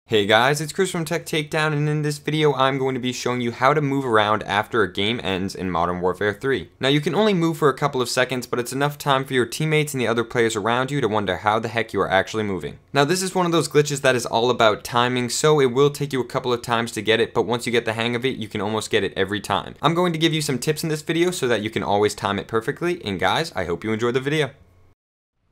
Hey guys, it's Chris from Tech Takedown, and in this video I'm going to be showing you how to move around after a game ends in Modern Warfare 3. Now you can only move for a couple of seconds, but it's enough time for your teammates and the other players around you to wonder how the heck you are actually moving. Now this is one of those glitches that is all about timing, so it will take you a couple of times to get it, but once you get the hang of it, you can almost get it every time. I'm going to give you some tips in this video so that you can always time it perfectly, and guys, I hope you enjoy the video.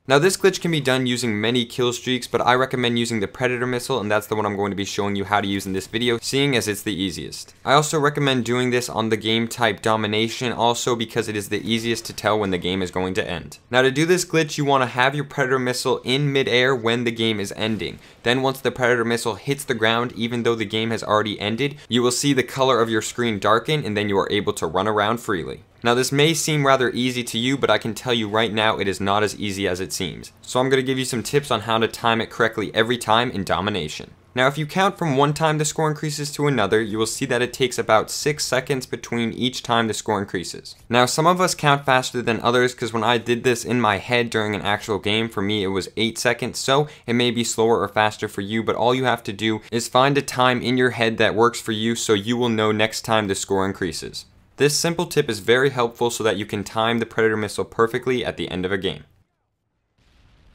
Now this glitch can be done using many kill streaks, but I recommend using the Predator missile, and that's the one I'm going to be showing you how to use in this video, seeing as it's the easiest. I also recommend doing this on the game type Domination, also because it is the easiest to tell when the game is going to end. Now to do this glitch, you want to have your Predator missile in midair when the game is ending. Then once the Predator missile hits the ground, even though the game has already ended, you will see the color of your screen darken, and then you are able to run around freely. Now this may seem rather easy to you, but I can tell you right now it is not as easy as it seems. So I'm going to give you some tips on how to time it correctly every time in Domination. Now if you count from one time the score increases to another, you will see that it takes about 6 seconds between each time the score increases. Now some of us count faster than others, because when I did this in my head during an actual game, for me it was 8 seconds, so it may be slower or faster for you, but all you have to do is find a time in your head that works for you so you will know next time the score increases. This simple tip is very helpful so that you can time the Predator missile perfectly at the end of a game.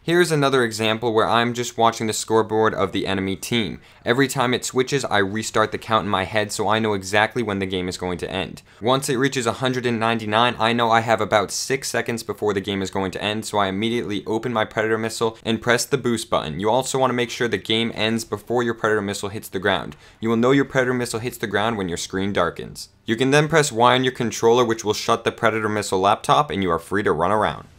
Here's another example where I'm just watching the scoreboard of the enemy team. Every time it switches, I restart the count in my head so I know exactly when the game is going to end. Once it reaches 199, I know I have about 6 seconds before the game is going to end, so I immediately open my Predator missile and press the boost button. You also want to make sure the game ends before your Predator missile hits the ground. You will know your Predator missile hits the ground when your screen darkens. You can then press Y on your controller, which will shut the Predator missile laptop, and you are free to run around.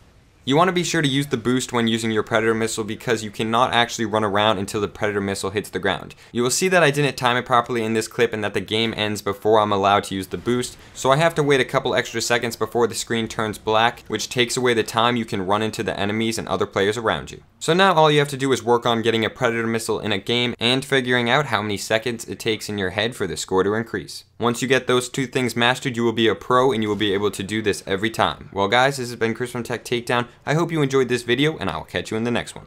You want to be sure to use the boost when using your Predator missile because you cannot actually run around until the Predator missile hits the ground. You will see that I didn't time it properly in this clip and that the game ends before I'm allowed to use the boost, so I have to wait a couple extra seconds before the screen turns black, which takes away the time you can run into the enemies and other players around you. So now all you have to do is work on getting a Predator missile in a game and figuring out how many seconds it takes in your head for the score to increase. Once you get those two things mastered, you will be a pro and you will be able to do this every time. Well guys, this has been Chris from Tech Takedown. I hope you enjoyed this video, and I will catch you in the next one.